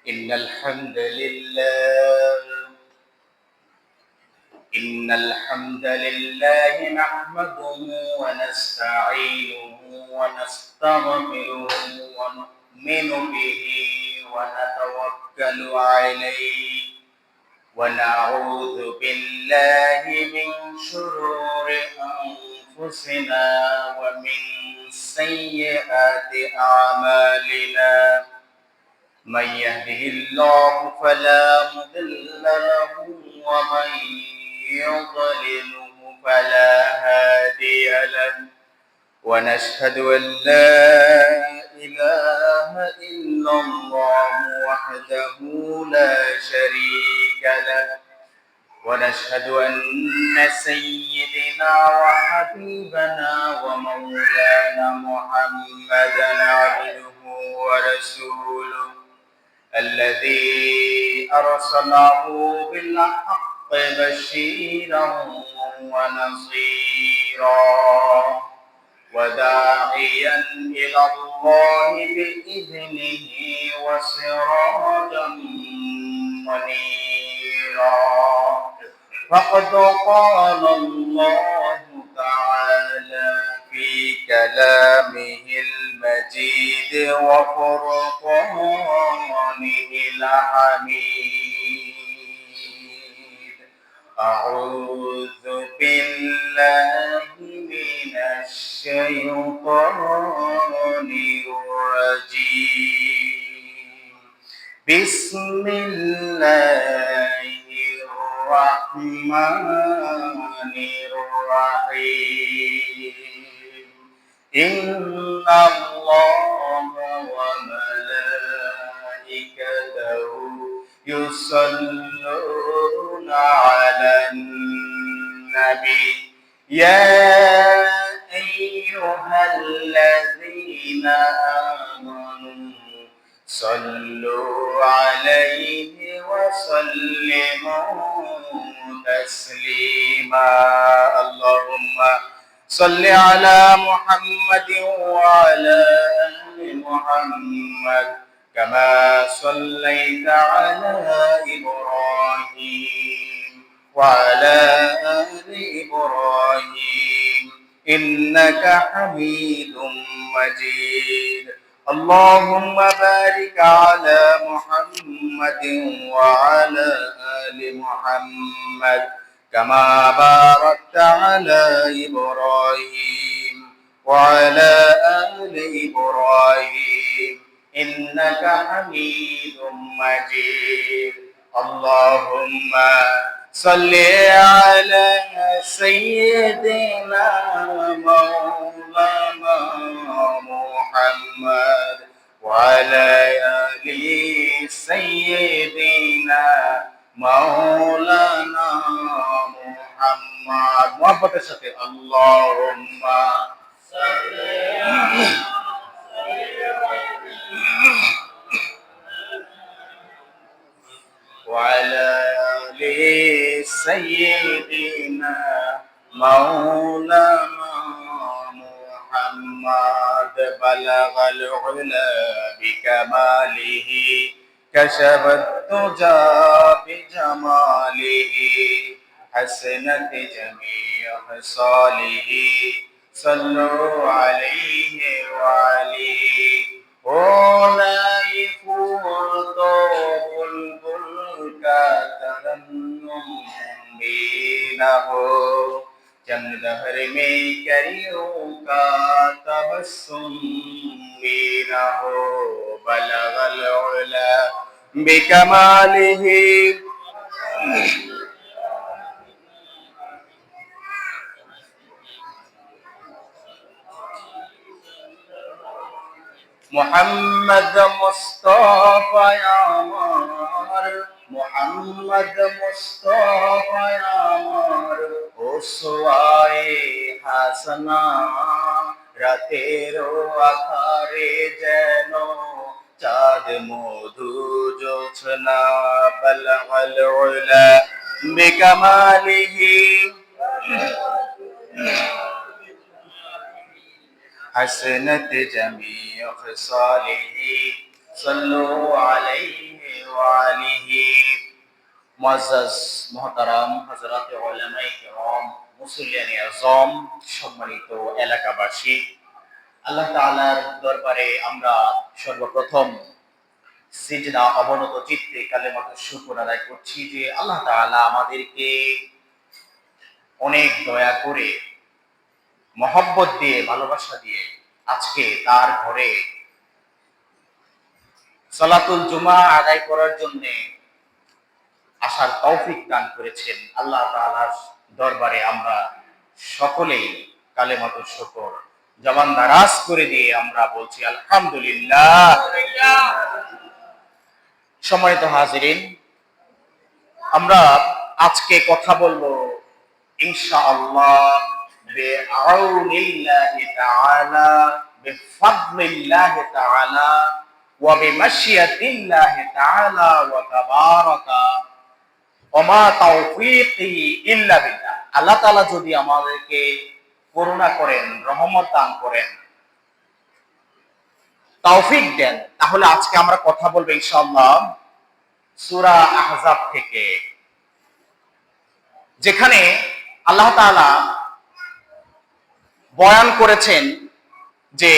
إن الحمد لله نحمده ونستعينه ونستغفره ونؤمن به ونتوكل عليه ونعوذ بالله من شرور أنفسنا ومن سيئات أعمالنا من يهده الله فلا مضل له ومن يضلله فلا هادي له ونشهد أن لا إله إلا الله وحده لا شريك له ونشهد أن سيدنا وحبيبنا ومولانا محمدا عبده ورسوله الذي أرسله بالحق بشيرا ونصيرا وداعيا إلى الله بإذنه وسراجا منيرا فقد قال الله تعالى في كلامه المجيد وفرقانه الحميد أعوذ بالله من الشيطان الرجيم بسم الله الرحمن الرحيم إن الله وملائكته يصلون على النبي يا أيها الذين آمنوا صلوا عليه وسلموا تسليما اللهم صل على محمد وعلى آل محمد كما صليت على إبراهيم وعلى آل إبراهيم إنك حميد مجيد اللهم بارك على محمد وعلى آل محمد كما باركت على إبراهيم وعلى آل إبراهيم إنك حميد مجيد اللهم صل على سيدنا مولانا محمد وعلى آل سيدنا مولانا محمد محبت الشيخ اللهم صل وعلى آل سيدنا مولانا محمد بلغ العلا بكماله كشف الدجى بجماله حسنت جميع خصاله صلوا عليه وعليه ولا يفوت بلبل كترنم بينه जंग दहर में करियों का तबस्सुम भी न हो बलगल उला बिकमालिही मोहम्मद मुस्तफा यार मोहम्मद मुस्तफा यार उसवाए हसना रातेरो आधारे जेनो चाँद मधु जोत्स्ना बलगल उला बिकमालिही हसनत जमीअ ख़िसालिही सल्लु अलैहि মুআজ্জাজ মুহতারাম হযরত উলামায়ে কিরাম, মুসল্লিয়ানে আযম, সম্মানিত এলাকাবাসী, আল্লাহ তাআলার দরবারে আমরা সর্বপ্রথম সিজদা অবনত চিত্তে কালেমাতুশ শুকর আদায় করছি যে আল্লাহ তাআলা আমাদেরকে অনেক দয়া করে মহব্বত দিয়ে, ভালোবাসা দিয়ে আজকে তার ঘরে সালাতুল জুমা আদায় করার জন্য আসার তৌফিক দান করেছেন। আল্লাহ তাআলার দরবারে আমরা সকলেই কালেমাতুশ শুকর জবান দারাজ করে দিয়ে আমরা বলছি আলহামদুলিল্লাহ। সম্মানিত হাজিরিন, আমরা আজকে কথা বলবো ইনশাআল্লাহ বিআউনিল্লাহি তাআলা, বিফাদলিল্লাহি তাআলা ওয়া বিমাশিয়াতিল্লাহি তাআলা ওয়া তাবারাকা ওয়া মা তাওফীকি ইল্লা বিল্লাহ। আল্লাহ তাআলা যদি আমাদেরকে করুণা করেন, রহমত দান করেন, তৌফিক দেন, তাহলে আজকে আমরা কথা বলবো ইনশাআল্লাহ সূরা আহজাব থেকে, যেখানে আল্লাহ তাআলা বয়ান করেছেন যে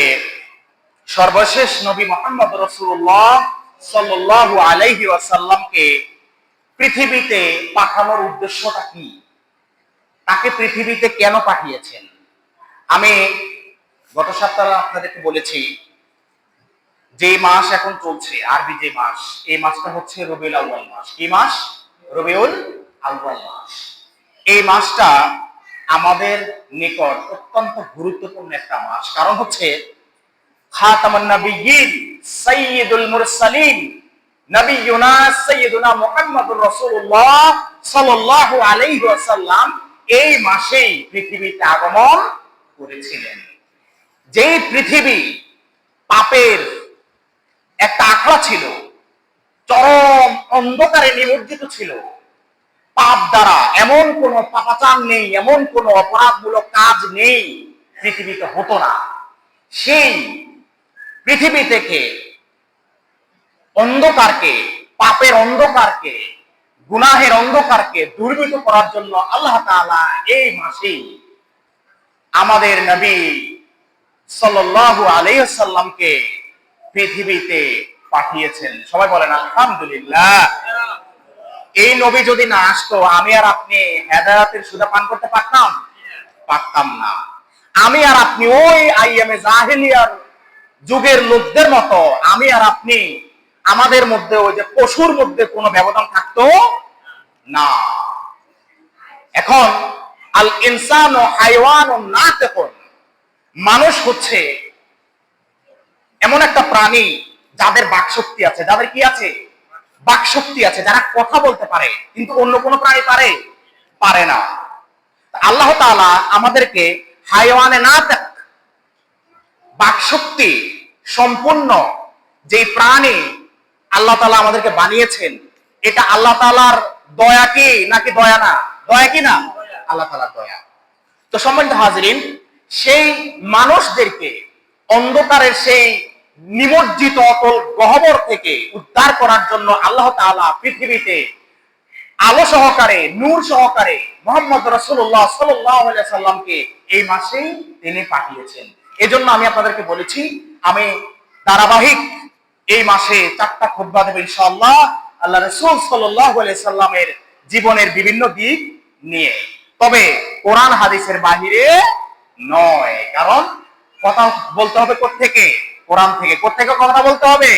সর্বশেষ নবী মুহাম্মদ রাসূলুল্লাহ সাল্লাল্লাহু আলাইহি ওয়াসাল্লামকে পৃথিবীতে পাঠানোর উদ্দেশ্যটা কি, তাকে পৃথিবীতে কেন পাঠিয়েছেন। আমি গত সপ্তাহে আপনাদেরকে বলেছি যে মাস এখন চলছে, আরবি যে মাস, এই মাসটা হচ্ছে রবিউল আউয়াল মাস। কি মাস? রবিউল আউয়াল মাস। এই মাসটা আমাদের নিকট অত্যন্ত গুরুত্বপূর্ণ একটা মাস। কারণ হচ্ছে খাতামুন নবিয়্যিন, সাইয়্যিদুল মুরসালিন, নবিয়ুনা সাইয়্যিদুনা মুহাম্মদুর রাসূলুল্লাহ সাল্লাল্লাহু আলাইহি ওয়াসাল্লাম এই মাসেই পৃথিবীতে আগমন করেছিলেন। যেই পৃথিবী পাপের একটা আখড়া ছিল, চরম অন্ধকারে নিমজ্জিত ছিল, পাপ দ্বারা এমন কোন পাপাচার নেই, এমন কোন অপরাধমূলক কাজ নেই পৃথিবীতে হতো না। সেই পৃথিবী থেকে অন্ধকারকে, পাপের অন্ধকারকে, গুনাহের অন্ধকারকে দূরীভূত করার জন্য আল্লাহ তাআলা এই মাসেই আমাদের নবী সাল্লাল্লাহু আলাইহি ওয়াসাল্লামকে পৃথিবীতে পাঠিয়েছেন। সবাই বলেন আলহামদুলিল্লাহ। এই নবী যদি না আসতো, আমি আর আপনি হেদায়েতের সুধা পান করতে পারতাম না। আমি আর আপনি ওই আইয়ামে জাহেলিয়ার যুগের লোকদের মতো, আমি আর আপনি, আমাদের মধ্যে ওই যে পশুর মধ্যে কোনো ব্যবধান থাকতো না। এখন আল ইনসানু হায়ওয়ানুন নাতিকুন, মানুষ হচ্ছে এমন একটা প্রাণী যাদের বাকশক্তি আছে, যাদের কি আছে? বাকশক্তি আছে, যারা কথা বলতে পারে, কিন্তু অন্য কোনো প্রাণী পারে না। আল্লাহ তাআলা আমাদেরকে হায়ওয়ানে নাতিক, বাকশক্তি সম্পূর্ণ যে প্রাণী আল্লাহ তাআলা আমাদেরকে বানিয়েছেন, এটা আল্লাহ তাআলার দয়া কি নাকি দয়া না? দয়া কি না? আল্লাহ তাআলার দয়া। তো সম্মানিত হাজিরিন, সেই মানুষদেরকে অন্ধকারের সেই নিমজ্জিত অতল গহ্বর থেকে উদ্ধার করার জন্য আল্লাহ তাআলা পৃথিবীতে আলো সহকারে, নূর সহকারে মুহাম্মদ রাসূলুল্লাহ সাল্লাল্লাহু আলাইহি সাল্লামকে এই মাসেই তিনি পাঠিয়েছেন। এজন্য আমি আপনাদেরকে বলেছি, আমি ধারাবাহিক এই মাসে 4টা খুতবা দেব ইনশাআল্লাহ, আল্লাহ রাসূল সাল্লাল্লাহু আলাইহি সাল্লামের জীবনের বিভিন্ন দিক নিয়ে। তবে কোরআন হাদিসের বাহিরে নয়। কারণ কথা বলতে হবে কোত্থেকে? কোরআন থেকে। কোত্থেকে কথা বলতে হবে?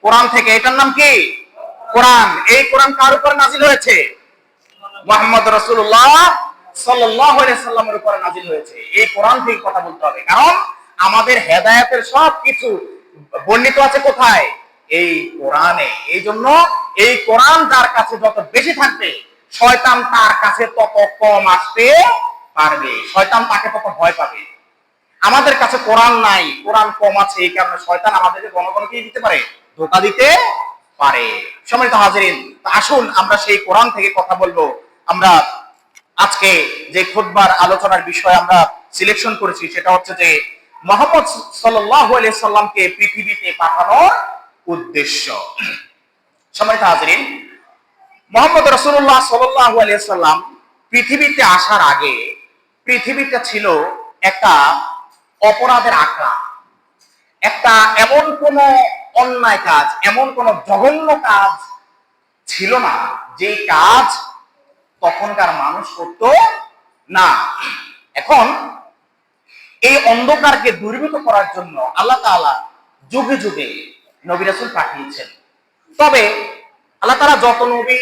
কোরআন থেকে। এটার নাম কি? কোরআন। এই কোরআন কার উপর নাজিল হয়েছে? মুহাম্মদ রাসূলুল্লাহ সাল্লাল্লাহু আলাইহি সাল্লামের উপর নাজিল হয়েছে। এই কোরআন থেকে কথা বলতে হবে। কারণ আমাদের হেদায়েতের সব কিছু বর্ণিত আছে কোথায়? এই কোরআনে। এই জন্য এই কোরআন যার কাছে যত বেশি থাকবে, শয়তান তার কাছে তত কম আসতে পারবে, শয়তান তাকে তত ভয় পাবে। আমাদের কাছে কোরআন নাই, কোরআন কম আছে, এই কারণে শয়তান আমাদেরকে গণগণ কি দিতে পারে? ধোঁকা দিতে পারে। সম্মানিত হাজিরিন, আসুন আমরা সেই কোরআন থেকে কথা বলবো। আমরা আজকে যে খুতবার আলোচনার বিষয় আমরা সিলেকশন করেছি সেটা হচ্ছে যে মুহাম্মদ সাল্লাল্লাহু আলাইহি সাল্লামকে পৃথিবীতে পাঠানোর উদ্দেশ্য। সম্মানিত হাজিরিন, মুহাম্মদ রাসূলুল্লাহ সাল্লাল্লাহু আলাইহি সাল্লাম পৃথিবীতে আসার আগে পৃথিবীটা ছিল একটা অপরাধের আখড়া। একটা এমন কোন অন্যায় কাজ, এমন কোন জঘন্য কাজ ছিল না যে কাজ তখনকার মানুষ করত না। এখন এই অন্ধকারকে দূরীভূত করার জন্য আল্লাহ তাআলা যুগে যুগে নবী রাসূল পাঠিয়েছেন। তবে আল্লাহ তাআলা যত নবী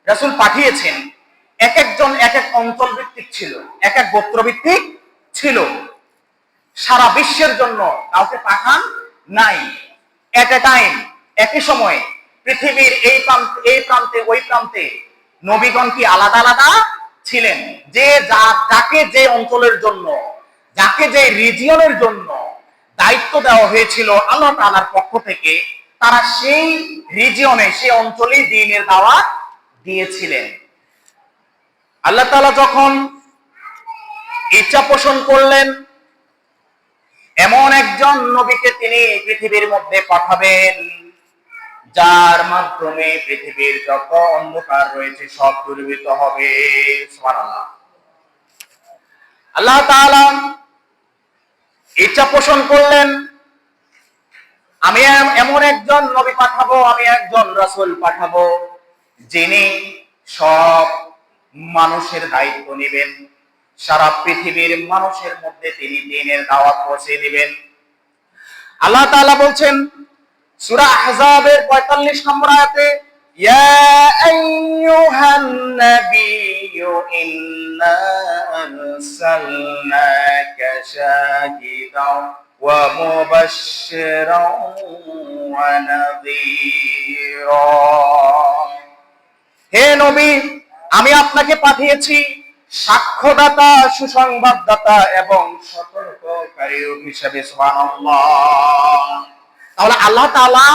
রাসূল পাঠিয়েছেন এক একজন এক এক অঞ্চল ভিত্তিক ছিল, এক এক গোত্র ভিত্তিক ছিল। সারা বিশ্বের জন্য কাউকে পাঠান নাই। এট এ টাইম, একই সময়ে পৃথিবীর এই প্রান্তে ওই প্রান্তে নবীগণ কি আলাদা আলাদা ছিলেন। যে যাকে যে অঞ্চলের জন্য, যাকে যে রিজিয়নের জন্য দায়িত্ব দেওয়া হয়েছিল আল্লাহ তাআলার পক্ষ থেকে, তারা সেই রিজিয়নে, সেই অঞ্চলে দ্বীনের দাওয়াত দিয়েছিলেন। আল্লাহ তাআলা যখন ইচ্ছা পোষণ করলেন এমন একজন নবীকে তিনি পৃথিবীর মধ্যে পাঠাবেন যার মাধ্যমে পৃথিবীর যত অন্ধকার রয়েছে সব দূরীভূত হবে। সুবহানাল্লাহ। আল্লাহ তাআলা ইচ্ছা পোষণ করলেন আমি এমন একজন নবী পাঠাবো, আমি একজন রাসূল পাঠাবো যিনি সব মানুষের দায়িত্ব নেবেন, সারা পৃথিবীর মানুষের মধ্যে তিনি দ্বীনের দাওয়াত পৌঁছে দিবেন। আল্লাহ তাআলা বলছেন সূরা আহজাবের ৪৫ নম্বর আয়াতে, ইয়া আইয়ুহান নাবিয়্যু ইন্না আরসালনাকা শাহিদাও ওয়া মুবাশশিরাও ওয়া নাযীরা। হে নবী, আমি আপনাকে পাঠিয়েছি সাক্ষ্যদাতা, সুসংবাদদাতা এবং সতর্ককারী হিসেবে। সুবহানাল্লাহ। তাহলে আল্লাহ তাআলা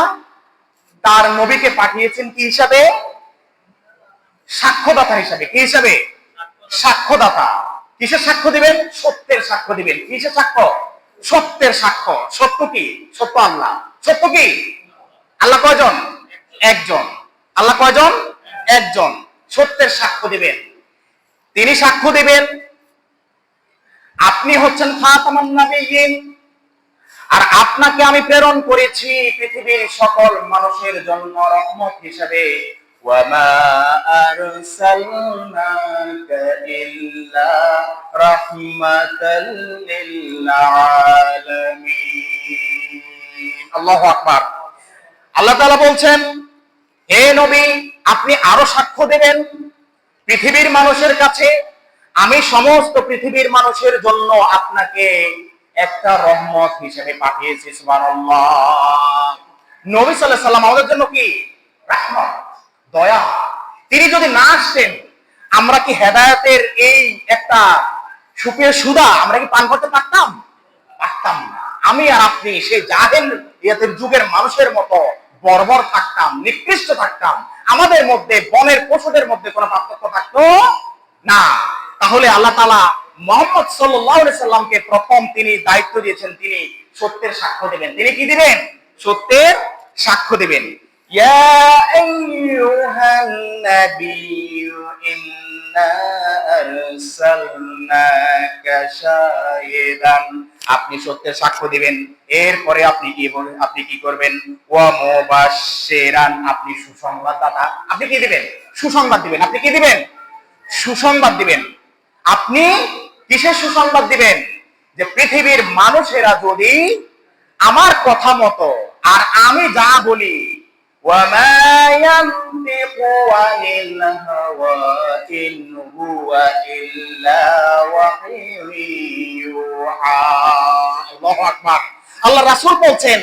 তার নবীকে পাঠিয়েছেন কি হিসাবে? সাক্ষ্যদাতা হিসাবে। কি হিসাবে? সাক্ষ্যদাতা। কিসের সাক্ষ্য দিবেন? সত্যের সাক্ষ্য দিবেন। কিসের সাক্ষ্য? সত্যের সাক্ষ্য। সত্য কি? সত্য আল্লাহ। সত্য কি? আল্লাহ কয়জন? একজন। আল্লাহ কয়জন? একজন। সত্যের সাক্ষ্য দিবেন। তিনি সাক্ষ্য দিবেন আপনি হচ্ছেন খাতামুন নাবিয়্যিন, আর আপনাকে আমি প্রেরণ করেছি পৃথিবীর সকল মানুষের জন্য রহমত হিসেবে। ওয়া মা আরসালনাকা ইল্লা রাহমাতাল লিল আলামিন। আল্লাহু আকবার। আল্লাহ তাআলা বলছেন হে নবী, আপনি আরো সাক্ষ্য দেবেন পৃথিবীর মানুষের কাছে আমি সমস্ত পৃথিবীর মানুষের জন্য আপনাকে একটা রহমত হিসেবে পাঠিয়েছি। সুবহানাল্লাহ। নবী সাল্লাল্লাহু আলাইহি সাল্লাম আমাদের জন্য কি? রহমত, দয়া। তিনি যদি না আসতেন আমরা কি হেদায়েতের এই একটা সুপের সুধা আমরা কি পান করতে পারতাম? পারতাম না। আমি আর আপনি সেই জাহেলিয়াতের যুগের মানুষের মতো বর্বর থাকতাম, নিকৃষ্ট থাকতাম। আমাদের মধ্যে বনের পশুদের মধ্যে কোনো পার্থক্য থাকতো না। তাহলে আল্লাহ তাআলা মুহাম্মদ সাল্লাল্লাহু আলাইহি সাল্লামকে প্রথম তিনি দায়িত্ব দিয়েছেন তিনি সত্যের সাক্ষ্য দেবেন। তিনি কি দিবেন? সত্যের সাক্ষ্য দিবেন। ইয়া আইয়ুহান নাবিয়্যু ইন্না আরসালনাকা শাহিদান। আপনি সত্যের সাক্ষ্য দিবেন। এরপরে আপনি কি করবেন? ওয়া মুবাশশিরান, আপনি সুসংবাদদাতা। আপনি কি দিবেন? সুসংবাদ দিবেন। আপনি কি দিবেন? সুসংবাদ দিবেন। আপনি কিসের সুসংবাদ দিবেন? যে পৃথিবীর মানুষেরা যদি আমার কথা মতো আর আমি যা বলি, ওয়া মা ইয়ানতিকু আনিল হাওয়া ইন হুয়া ইল্লা ওয়াহয়ুন ইউহা। আল্লাহু আকবার। আল্লাহ রাসূল বলছেন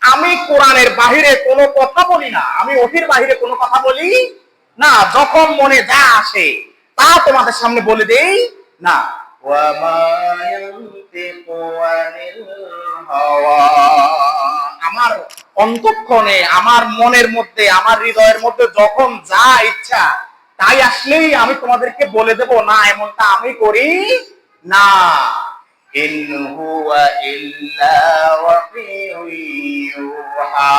আমি কোরআনের বাহিরে কোনো কথা বলি না, আমি ওহীর বাহিরে কোনো কথা বলি না। যখন মনে যা আসে তা তোমাদের সামনে বলে দেই না। ওয়া মা ইয়ানতিকু আনিল হাওয়া, আমার অন্তঃক্ষণে, আমার মনের মধ্যে, আমার হৃদয়ের মধ্যে যখন যা ইচ্ছা তাই আসলেই আমি তোমাদেরকে বলে দেব না, এমনটা আমি করি না। ইন হুয়া ইল্লা ওয়াহয়ুন ইউহা।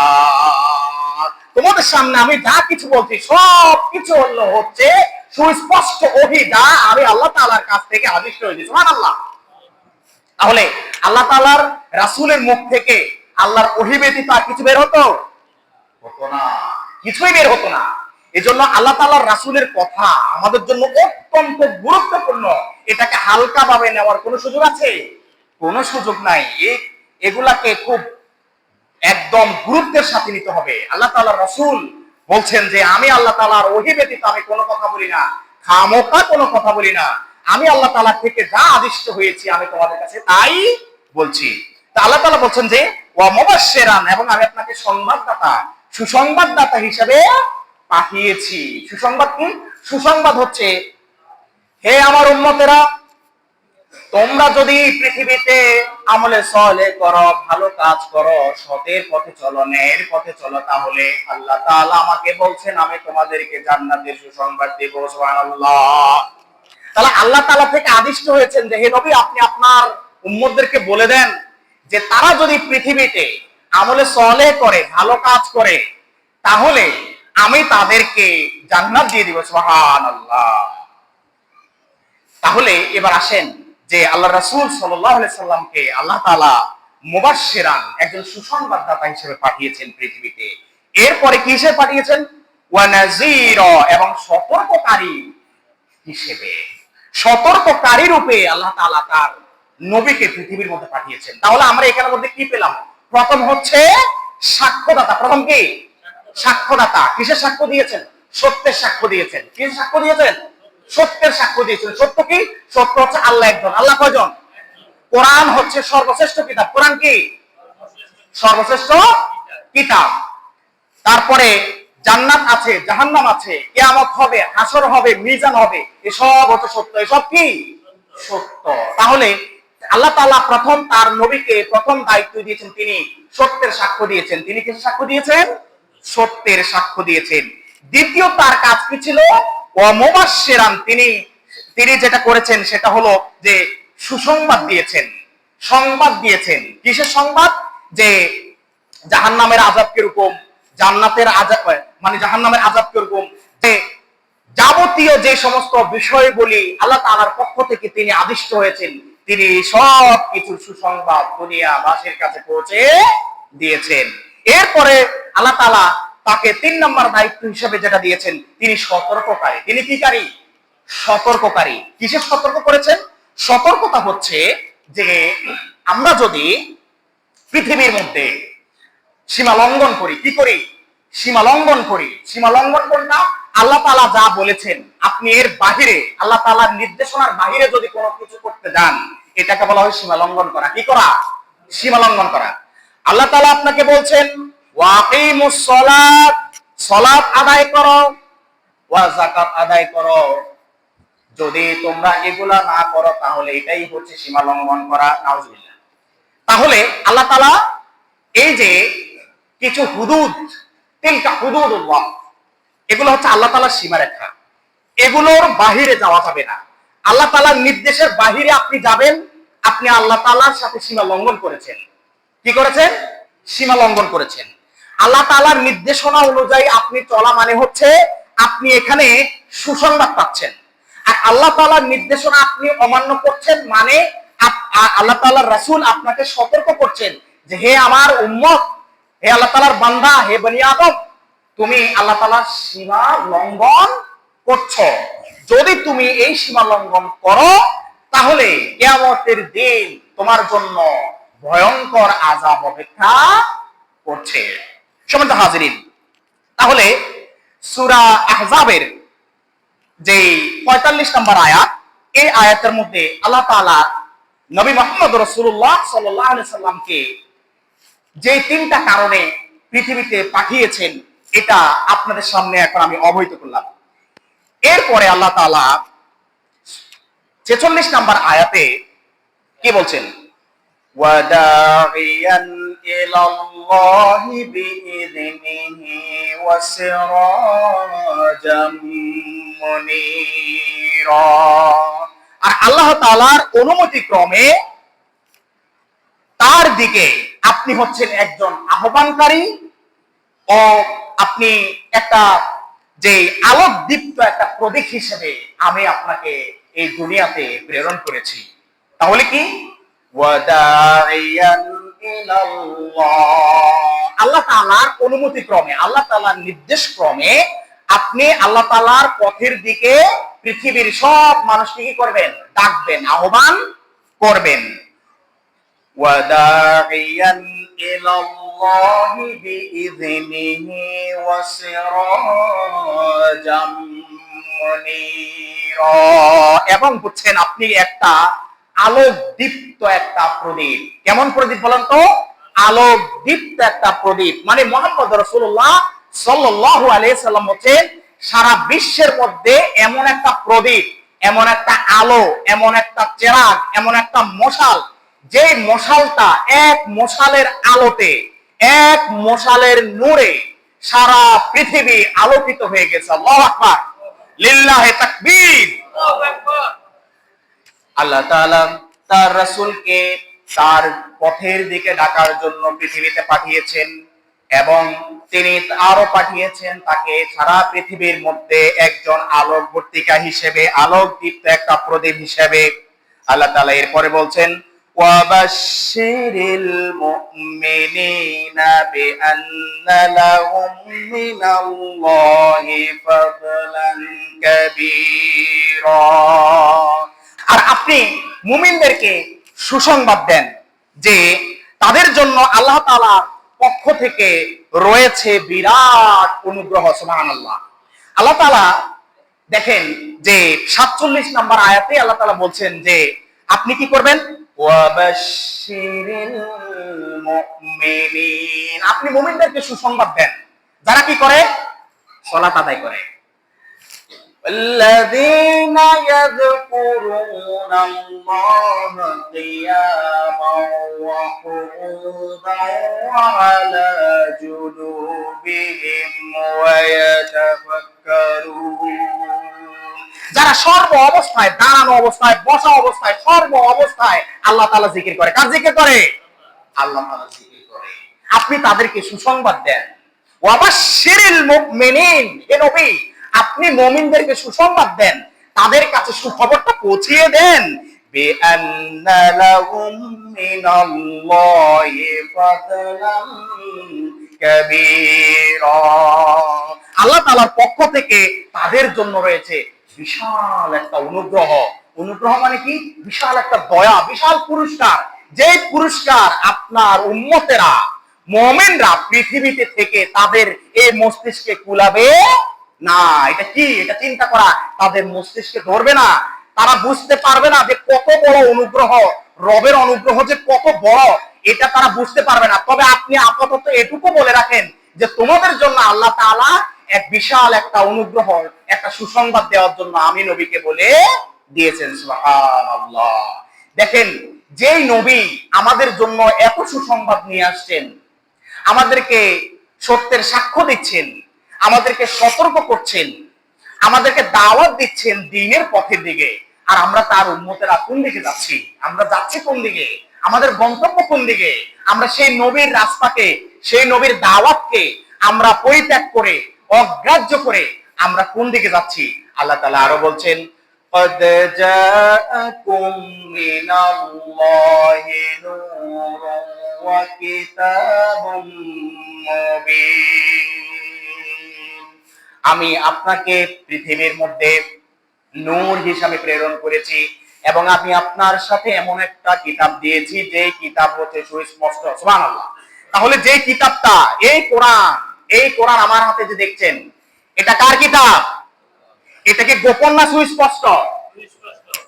তোমাদের সামনে আমি যা কিছু বলছি সব কিছু হচ্ছে সুস্পষ্ট ওহী যা আমি আল্লাহ তাআলার কাছ থেকে আদিষ্ট হয়েছি। সুবহানাল্লাহ। তাহলে আল্লাহ তাআলার রাসূলের মুখ থেকে আল্লাহর ওহী ব্যতীত আর কিছু বের হতো না, কিছুই বের হতো না। এজন্য আল্লাহ তাআলার রাসূলের কথা আমাদের জন্য অত্যন্ত গুরুত্বপূর্ণ। এটাকে হালকা ভাবে নেওয়ার কোনো সুযোগ আছে? কোনো সুযোগ নাই। এগুলাকে খুব একদম গুরুত্বের সাথে নিতে হবে। আল্লাহ তাআলার রাসূল বলছেন যে আমি আল্লাহ তাআলার ওহী ব্যতীত আমি কোনো কথা বলি না, খামোখা কোনো কথা বলি না। আমি আল্লাহ তাআলা থেকে যা আদিষ্ট হয়েছি আমি তোমাদের কাছে তাই বলছি। তা আল্লাহ তাআলা বলছেন যে ওয়া মুবাশশিরান, এবং আমি আপনাকে সংবাদদাতা, সুসংবাদদাতা হিসেবে পাঠিয়েছি। সুসংবাদ কি? সুসংবাদ হচ্ছে, হে আমার উম্মতেরা, তোমরা যদি পৃথিবীতে আমলে সালেহ করো, ভালো কাজ করো, সতের পথে চলো, ন্যায়ের পথে চলো, তাহলে আল্লাহ তাআলা আমাকে বলছেন আমি তোমাদেরকে জান্নাতের সুসংবাদ দেব। সুবহানাল্লাহ। তাহলে আল্লাহ তাআলা থেকে আদিষ্ট হয়েছেন যে হে নবী, আপনি আপনার উম্মতদেরকে বলে দেন যে তারা যদি পৃথিবীতে আমলে সালেহ করে, ভালো কাজ করে, তাহলে আমি তাদেরকে জান্নাত দিয়ে দিব। সুবহানাল্লাহ। তাহলে এবার আসেন যে আল্লাহ রাসূল সাল্লাল্লাহু আলাইহি সাল্লামকে আল্লাহ তাআলা মুবাশশিরান, একজন সুসংবাদদাতা হিসেবে পাঠিয়েছেন পৃথিবীতে। এরপরে কি হিসেবে পাঠিয়েছেন? ওয়া নাযীরা, এবং সতর্ককারী হিসেবে, সতর্ককারী রূপে আল্লাহ তাআলা তার নবীকে পৃথিবীর মধ্যে পাঠিয়েছেন। তাহলে আমরা এখানের মধ্যে কি পেলাম? প্রথম হচ্ছে সাক্ষ্যদাতা। প্রথম কি? সাক্ষ্যদাতা। কিসের সাক্ষ্য দিয়েছেন? সত্যের সাক্ষ্য দিয়েছেন। কিসের সাক্ষ্য দিয়েছেন? সত্যের সাক্ষ্য দিয়েছেন। সত্য কি? সত্য হচ্ছে আল্লাহ একজন। আল্লাহ কয়জন? কোরআন হচ্ছে সর্বশ্রেষ্ঠ কিতাব। কোরআন কি? সর্বশ্রেষ্ঠ কিতাব। তারপরে জান্নাত আছে, জাহান্নাম আছে, কিয়ামত হবে, হাসর হবে, মিজান হবে, এসব হচ্ছে সত্য। এসব কি? সত্য। তাহলে আল্লাহ তাআলা প্রথম তার নবীকে প্রথম দায়িত্ব দিয়েছেন, তিনি সত্যের সাক্ষ্য দিয়েছেন। তিনি কিসের সাক্ষ্য দিয়েছেন? সত্যের সাক্ষ্য দিয়েছেন। দ্বিতীয় তার কাজ কি ছিল? ওয়া মুবাশশিরান, তিনি যেটা করেছেন সেটা হলো যে সুসংবাদ দিয়েছেন, সংবাদ দিয়েছেন। কিসের সংবাদ? যে জাহান্নামের আযাব কিরকম, জান্নাতের আযাব, মানে জাহান্নামের আযাব কিরকম, যে যাবতীয় যে সমস্ত বিষয়গুলি আল্লাহ তাআলার পক্ষ থেকে তিনি আদিষ্ট হয়েছেন, তিনি সব কিছু সুসংবাদ দুনিয়াবাসীর কাছে পৌঁছে দিয়েছেন। এরপরে আল্লাহ তাআলা তাকে 3 নম্বর দায়িত্ব হিসেবে যেটা দিয়েছেন, তিনি সতর্ককারী। তিনি কি কারী? সতর্ককারী। কিসের সতর্ক করেছেন? সতর্কতা হচ্ছে যে আমরা যদি পৃথিবীর মধ্যে সীমা লঙ্ঘন করি, কি করি? সীমা লঙ্ঘন করি। সীমা লঙ্ঘন কোনটা? আল্লাহ তাআলা যা বলেছেন আপনি এর বাহিরে, আল্লাহ তাআলার নির্দেশনার বাহিরে যদি কোনো কিছু করতে যান, এটাকে বলা হয় সীমা লঙ্ঘন করা। কি করা? সীমা লঙ্ঘন করা। আল্লাহ তাআলা আপনাকে বলছেন ওয়াকিমুস সালাত, সালাত আদায় করো, ওয়া যাকাত আদায় করো। যদি তোমরা এগুলা না করো তাহলে এটাই হচ্ছে সীমা লঙ্ঘন করা। নাউজুবিল্লাহ। তাহলে আল্লাহ তাআলা এই যে কিছু হুদুদ, তিলকা হুদুদুল্লাহ, এগুলো হচ্ছে আল্লাহ তাআলার সীমারেখা, এগুলোর বাহিরে যাওয়া যাবে না। আল্লাহ তাআলার নির্দেশের বাহিরে আপনি যাবেন, আপনি আল্লাহ তাআলার সাথে সীমা লঙ্ঘন করেছেন। কি করেছেন? সীমা লঙ্ঘন করেছেন। আল্লাহ তাআলার নির্দেশনা অনুযায়ী আপনি চলা মানে হচ্ছে আপনি এখানে সুসংবাদ পাচ্ছেন। আর আল্লাহ তাআলার নির্দেশনা আপনি অমান্য করছেন মানে আল্লাহ তাআলার রাসূল আপনাকে সতর্ক করছেন যে হে আমার উম্মত, হে আল্লাহ তাআলার বান্দা, হে বনি আদম, তুমি আল্লাহ তাআলার সীমা লঙ্ঘন করছো। যদি তুমি এই সীমা লঙ্ঘন করো তাহলে কিয়ামতের দিন তোমার জন্য ভয়ঙ্কর আযাব অপেক্ষা করছে। সম্মানিত হাজিরিন, তাহলে সূরা আহজাবের যে 45 নম্বর আয়াত, এই আয়াতের মধ্যে আল্লাহ তাআলা নবী মুহাম্মদ রাসূলুল্লাহ সাল্লাল্লাহু আলাইহি সাল্লামকে যে 3টা কারণে পৃথিবীতে পাঠিয়েছেন, এটা আপনাদের সামনে এখন আমি অবহিত করলাম। এরপরে আল্লাহ তাআলা 46 নম্বর আয়াতে কি বলছেন? ওয়াদাইয়ান ইলাল্লাহি বিইযনিহি ওয়াসিরাজাম মুনীরা। আর আল্লাহ তাআলার অনুমতি ক্রমে তার দিকে আপনি হচ্ছেন একজন আহ্বানকারী ও আপনি একটা যে আলোকদীপ্ত একটা প্রতীক হিসেবে আমি আপনাকে এই দুনিয়াতে প্রেরণ করেছি। তাহলে কি ওয়াদাইয়ান ইলাল্লাহ, আল্লাহ তাআলার অনুমতি ক্রমে, আল্লাহ তাআলার নির্দেশ ক্রমে আপনি আল্লাহ তাআলার পথের দিকে পৃথিবীর সব মানুষকে কি করবেন? ডাকবেন, আহ্বান করবেন। ওয়াদাইয়ান ইলাল্লাহি বিইযনিহি ওয়া সিরাজাম মুনীরা, এবং হচ্ছেন আপনি একটা আলোকদীপ্ত একটা প্রদীপ। কেমন প্রদীপ বলেন তো? আলোকদীপ্ত একটা প্রদীপ। মানে মুহাম্মদ রাসূলুল্লাহ সাল্লাল্লাহু আলাইহি সাল্লাম হচ্ছেন সারা বিশ্বের মধ্যে এমন একটা প্রদীপ, এমন একটা আলো, এমন একটা চেরাগ, এমন একটা মশাল, যে মশালটা এক মশালের আলোতে, এক মশালের নূরে সারা পৃথিবী আলোকিত হয়ে গেছে। আল্লাহু আকবার, লিল্লাহি তাকবীর। আল্লাহ তাআলা তার রাসূলকে তার পথের দিকে ডাকার জন্য পৃথিবীতে পাঠিয়েছেন, এবং তিনি আরো পাঠিয়েছেন তাকে সারা পৃথিবীর মধ্যে একজন আলোকবর্তিকা হিসেবে, আলোকদীপ্ত একটা প্রদীপ হিসেবে। আল্লাহ তাআলা এরপরে বলছেন ওয়াবাশশিরিল মুমিনিনা বিআন্না লাহুম মিনাল্লাহি ফাদলান কাবীরা, আর আপনি মুমিনদেরকে সুসংবাদ দেন যে তাদের জন্য আল্লাহ তাআলার পক্ষ থেকে রয়েছে বিরাট অনুগ্রহ। সুবহানাল্লাহ। আল্লাহ তাআলা দেখেন যে 47 নম্বর আয়াতে আল্লাহ তাআলা বলছেন যে আপনি কি করবেন? ওয়াবাশশিরিল মুমিনিন, আপনি মুমিনদেরকে সুসংবাদ দেন যারা কি করে? সালাত আদায় করে। الذين يذكرون الله قياما وقعودا وعلى جنوبهم ويتفكرون, যারা সর্ব অবস্থায়, দাঁড়ানো অবস্থায়, বসা অবস্থায়, সর্ব অবস্থায় আল্লাহ তাআলা জিকির করে। কার জিকির করে? আল্লাহ তাআলা জিকির করে। আপনি তাদেরকে সুসংবাদ দেন। ওয়াবাশশিরিল মুমিনিন, হে নবী আপনি মুমিনদেরকে সুসংবাদ দেন, তাদের কাছে সুখবরটা পৌঁছিয়ে দেন। বিআন্না লাহুম মিনাল্লাহি ফাদলান কাবীরা, আল্লাহ তাআলার পক্ষ থেকে তাদের জন্য রয়েছে বিশাল একটা অনুগ্রহ। অনুগ্রহ মানে কি? বিশাল একটা দয়া, বিশাল পুরস্কার। যে পুরস্কার আপনার উম্মতেরা, মুমিনরা পৃথিবীতে থেকে তাদের এই মস্তিষ্কে কুলাবে না। এটা কি? এটা চিন্তা করা তাদের মস্তিষ্কে ধরবে না। তারা বুঝতে পারবে না যে কত বড় অনুগ্রহ, রবের অনুগ্রহ যে কত বড়, এটা তারা বুঝতে পারবে না। তবে আপনি আপাতত এটুকু বলে রাখেন যে তোমাদের জন্য আল্লাহ তাআলা এক বিশাল একটা অনুগ্রহ, একটা সুসংবাদ দেওয়ার জন্য আমি নবীকে বলে দিয়েছেন। সুবহানাল্লাহ। দেখেন, যেই নবী আমাদের জন্য এত সুসংবাদ নিয়ে আসছেন, আমাদেরকে সত্যের সাক্ষ্য দিচ্ছেন, আমাদেরকে সতর্ক করছেন, আমাদেরকে দাওয়াত দিচ্ছেন দ্বীনের পথের দিকে, আর আমরা তার উম্মতেরা কোন দিকে যাচ্ছি? আমরা যাচ্ছি কোন দিকে? আমাদের গন্তব্য কোন দিকে? আমরা সেই নবীর রাস্তাকে, সেই নবীর দাওয়াতকে আমরা পরিত্যাগ করে, অগ্রাহ্য করে আমরা কোন দিকে যাচ্ছি? আল্লাহ তাআলা আরো বলছেন قد جاءكم من الله نور وكتاب مبين, আমি আপনাকে পৃথিবীর মধ্যে নূর হিসাবে প্রেরণ করেছি, এবং আমি আপনার সাথে এমন একটা কিতাব দিয়েছি যে কিতাব হচ্ছে সুস্পষ্ট। সুবহানাল্লাহ। তাহলে যে কিতাবটা, এই কোরআন, এই কোরআন আমার হাতে যে দেখছেন, এটা কার কিতাব? এটা কি গোপন না সুস্পষ্ট?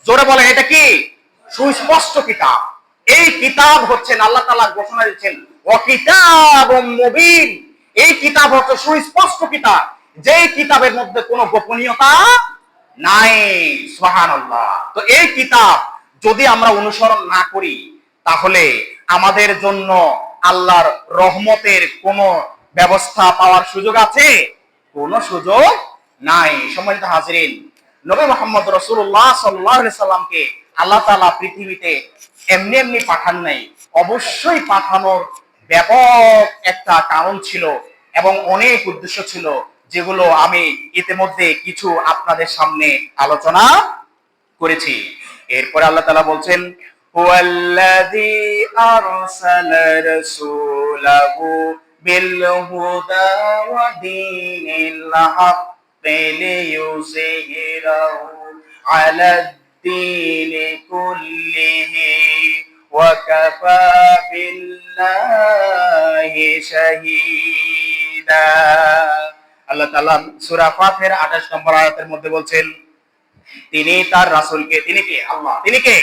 জোরে বলেন, এটা কি? সুস্পষ্ট কিতাব। এই কিতাব হচ্ছেন আল্লাহ তাআলা ঘোষণা দিচ্ছেন ওয়া কিতাবুম মুবিন, এই কিতাব হচ্ছে সুস্পষ্ট কিতাব, যেই কিতাবের মধ্যে কোনো গোপনীয়তা নাই। সুবহানাল্লাহ। তো এই কিতাব যদি আমরা অনুসরণ না করি, তাহলে আমাদের জন্য আল্লাহর রহমতের কোনো ব্যবস্থা পাওয়ার সুযোগ আছে? কোনো সুযোগ নাই। সম্মানিত হাজিরিন, নবী মুহাম্মদ রাসূলুল্লাহ সাল্লাল্লাহু আলাইহি সাল্লামকে আল্লাহ তাআলা পৃথিবীতে এমনি এমনি পাঠান নাই। অবশ্যই পাঠানোর ব্যাপক একটা কারণ ছিল। এবং অনেক উদ্দেশ্য ছিল, যেগুলো আমি ইতিমধ্যে কিছু আপনাদের সামনে আলোচনা করেছি। এরপরে আল্লাহ তাআলা বলছেন, হুয়াল্লাযী আরসালা রাসূলাহু বিল হুদা ওয়া দীনিল হাক্কি লিইয়ুযহিরাহু আলাদ-দীনি কুল্লিহি ওয়া কাফা বিল্লাহি শাহীদা। আল্লাহ তাআলা সূরা ফাতিহার 28 নম্বর আয়াতের মধ্যে বলছেন, তিনি তার রাসূলকে, তিনি কে? আল্লাহ। তিনি কে?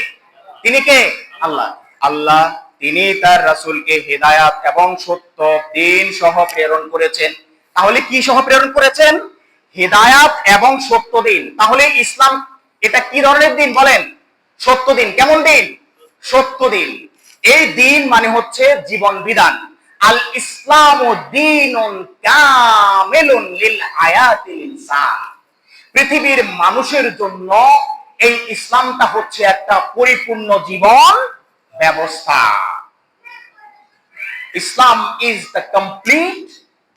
তিনি কে? আল্লাহ। আল্লাহ তিনি তার রাসূলকে হিদায়াত এবং সত্য দ্বীন সহ প্রেরণ করেছেন। তাহলে কি সহ প্রেরণ করেছেন? হিদায়াত এবং সত্য দ্বীন। তাহলে ইসলাম এটা কি ধরনের দ্বীন বলেন? সত্য দ্বীন। কেমন দ্বীন? সত্য দ্বীন। এই দ্বীন মানে হচ্ছে জীবন বিধান। আল ইসলামু দীনুন কামিলুন লিল হায়াতিল ইনসান। পৃথিবীর মানুষের জন্য এই ইসলামটা হচ্ছে একটা পরিপূর্ণ জীবন ব্যবস্থা। Islam is the complete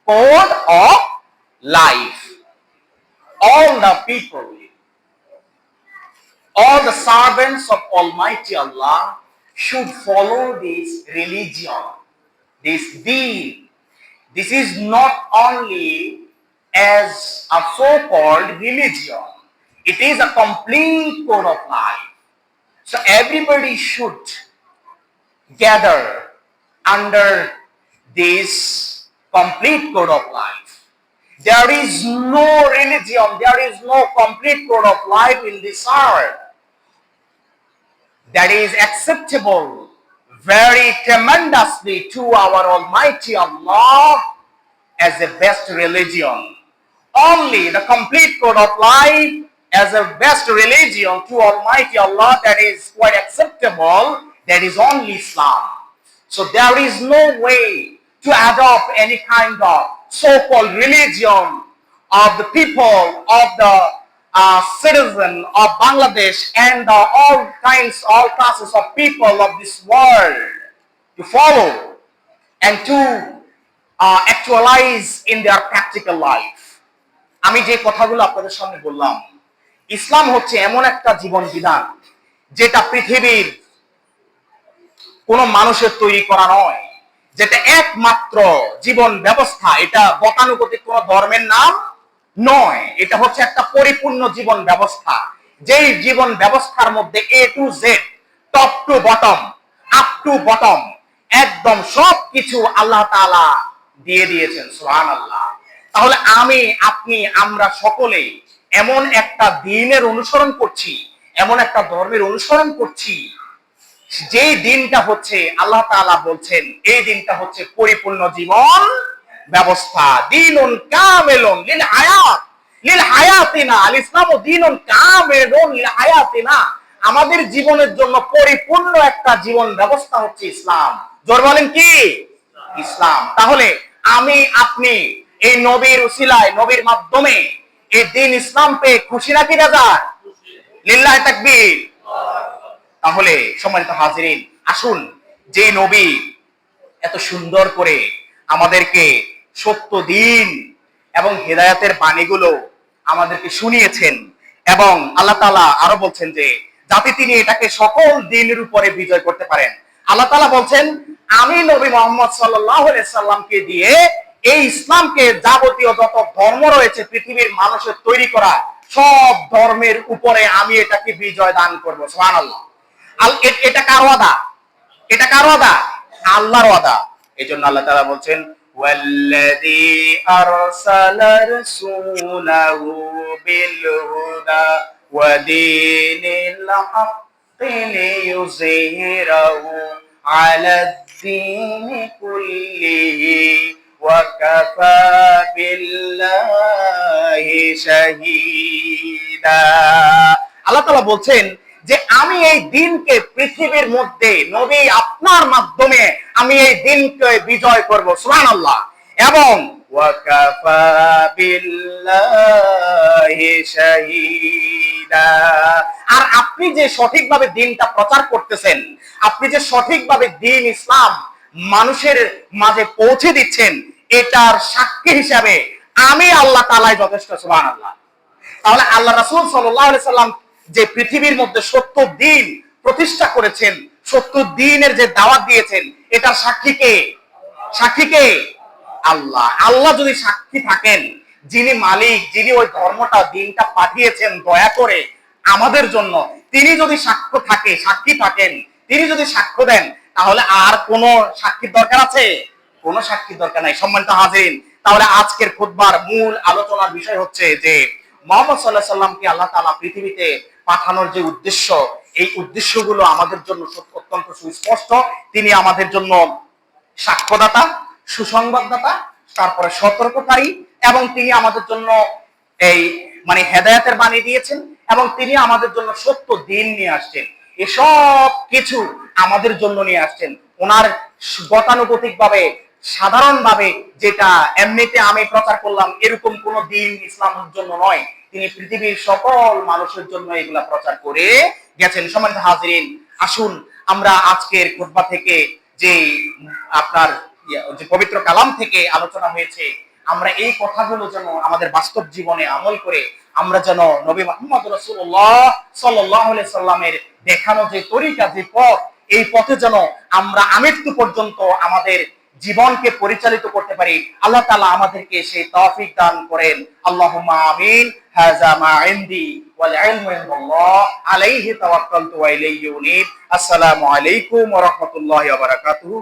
code of life. All the people, all the servants of Almighty Allah should follow this religion, this deen. This is not only as a so-called religion. It is a complete code of life. So everybody should gather under this complete code of life. There is no religion, there is no complete code of life in this earth that is acceptable very tremendously to our Almighty Allah as the best religion. Only the complete code of life as a best religion to Almighty Allah that is quite acceptable, that is only Islam. So there is no way to adopt any kind of so-called religion of the people, of the citizen of Bangladesh and all classes of people of this world to follow and to actualize in their practical life. আমি যে কথাগুলো আপনাদের সামনে বললাম, ইসলাম হচ্ছে এমন একটা জীবন বিধান যেটা পৃথিবীর কোন মানুষের তৈরি করা নয়, যেটা একমাত্র জীবন ব্যবস্থা। এটা গতানুগতিক কোন ধর্মের নাম নয়, এটা হচ্ছে একটা পরিপূর্ণ জীবন ব্যবস্থা। যেই জীবন ব্যবস্থার মধ্যে A to Z, top to bottom, up to bottom, একদম সবকিছু আল্লাহ তাআলা দিয়ে দিয়েছেন। সুবহানাল্লাহ। তাহলে আমি, আপনি, আমরা সকলে এমন একটা দ্বীনের অনুসরণ করছি, এমন একটা ধর্মের অনুসরণ করছি, যেই দিনটা হচ্ছে আল্লাহ তাআলা বলছেন এই দিনটা হচ্ছে পরিপূর্ণ জীবন ব্যবস্থা। দীনুন কামিলুন লিল হায়াত, লিল হায়াতিনা। আল ইসলামু দীনুন কামিলুন লিল হায়াতিনা। আমাদের জীবনের জন্য পরিপূর্ণ একটা জীবন ব্যবস্থা হচ্ছে ইসলাম। জোর বলেন কি? ইসলাম। তাহলে আমি, আপনি এই নবীর উসিলায়, নবীর মাধ্যমে এই দিন ইসলাম পেয়ে খুশি নাকি বেজার? লিল্লাহি তাকবীর। তাহলে সম্মানিত হাজিরিন, আসুন, যে নবী এত সুন্দর করে আমাদেরকে সত্য দ্বীন এবং হেদায়েতের বাণীগুলো আমাদেরকে শুনিয়েছেন, এবং আল্লাহ তাআলা আরো বলছেন যে যাতে তিনি এটাকে সকল দ্বীনের উপরে বিজয় করতে পারেন। আল্লাহ তাআলা বলছেন, আমি নবী মুহাম্মদ সাল্লাল্লাহু আলাইহি সাল্লামকে দিয়ে এই ইসলামকে যাবতীয় যত ধর্ম রয়েছে পৃথিবীর মানুষের তৈরি করা সব ধর্মের উপরে আমি এটাকে বিজয় দান করব। সুবহানাল্লাহ। এটা কার ওয়াদা? এটা কার ওয়াদা? আল্লাহর ওয়াদা। এজন্য আল্লাহ তাআলা বলছেন, ওয়াল্লাযী আরসালা রাসূলাহু বিল হুদা ওয়া দীনিল হাক্কি লিইয়ুযহিরাহু আলাদ-দীনি কুল্লিহি ওয়া কাফা বিল্লাহি শাহীদা। আল্লাহ তাআলা বলছেন যে আমি এই দিনকে পৃথিবীর মধ্যে নবী আপনার মাধ্যমে আমি এই দিনকে বিজয় করব। সুবহানাল্লাহ। এবং ওয়া কাফা বিল্লাহি শাহীদা। আর আপনি যে সঠিকভাবে দিনটা প্রচার করতেছেন, আপনি যে সঠিকভাবে দিন ইসলাম মানুষের মাঝে পৌঁছে দিচ্ছেন, এটার সাক্ষী হিসাবে আমি আল্লাহ তাআলাই যথেষ্ট। সুবহানাল্লাহ। তাহলে আল্লাহ রাসূল সাল্লাল্লাহু আলাইহি সাল্লাম যে পৃথিবীর মধ্যে সত্য দ্বীন প্রতিষ্ঠা করেছেন, সত্য দ্বীনের যে দাওয়াত দিয়েছেন, এটার সাক্ষী কে? সাক্ষী কে? আল্লাহ। আল্লাহ যদি সাক্ষী থাকেন, যিনি মালিক, যিনি ওই ধর্মটা দ্বীনটা পাঠিয়েছেন দয়া করে আমাদের জন্য, তিনি যদি সাক্ষী থাকেন, তিনি যদি সাক্ষ্য দেন, তাহলে আর কোন সাক্ষীর দরকার আছে? কোন সাক্ষীর দরকার নাই। সম্মানিত হাজিরিন, তাহলে আজকের খুতবার মূল আলোচনার বিষয় হচ্ছে যে মুহাম্মদ সাল্লাল্লাহু আলাইহি সাল্লামকে আল্লাহ তাআলা পৃথিবীতে পাঠানোর যে উদ্দেশ্য, এই উদ্দেশ্যগুলো আমাদের জন্য অত্যন্ত সুস্পষ্ট। তিনি আমাদের জন্য সাক্ষ্যদাতা, সুসংবাদদাতা, তারপরে সতর্ককারী, এবং তিনি আমাদের জন্য এই হেদায়েতের বাণী দিয়েছেন, এবং তিনি আমাদের জন্য সত্য দ্বীন নিয়ে আসছেন। এসব কিছু আমাদের জন্য নিয়ে আসছেন। ওনার গতানুগতিক ভাবে, সাধারণ ভাবে যেটা এমনিতে আমি প্রচার করলাম এরকম কোন দ্বীন ইসলামের জন্য নয়, তিনি পৃথিবীর সকল মানুষের জন্য এগুলা প্রচার করে গেছেন। সম্মানিত হাজিরিন, আসুন আমরা আজকের খুতবা থেকে যে আপনার যে পবিত্র কালাম থেকে আলোচনা হয়েছে, আমরা এই কথাগুলো যেন আমাদের বাস্তব জীবনে আমল করে আমরা যেন নবী মুহাম্মদ রাসূলুল্লাহ সাল্লাল্লাহু আলাইহি সাল্লামের দেখানো যে তরিকা, যে পথ, এই পথে যেন আমরা আমৃত্যু পর্যন্ত আমাদের জীবনকে পরিচালিত করতে পারি। আল্লাহ তাআলা আমাদেরকে সেই তৌফিক দান করেন। আল্লাহুম্মা আমিন। হাযা মা ইনদি ওয়াল ইলমু ইনদাল্লাহ আলাইহি তাওয়াক্কালতু ওয়া ইলাইহি উনীব। আসসালামু আলাইকুম ওয়া রাহমাতুল্লাহি ওয়া বারাকাতুহু।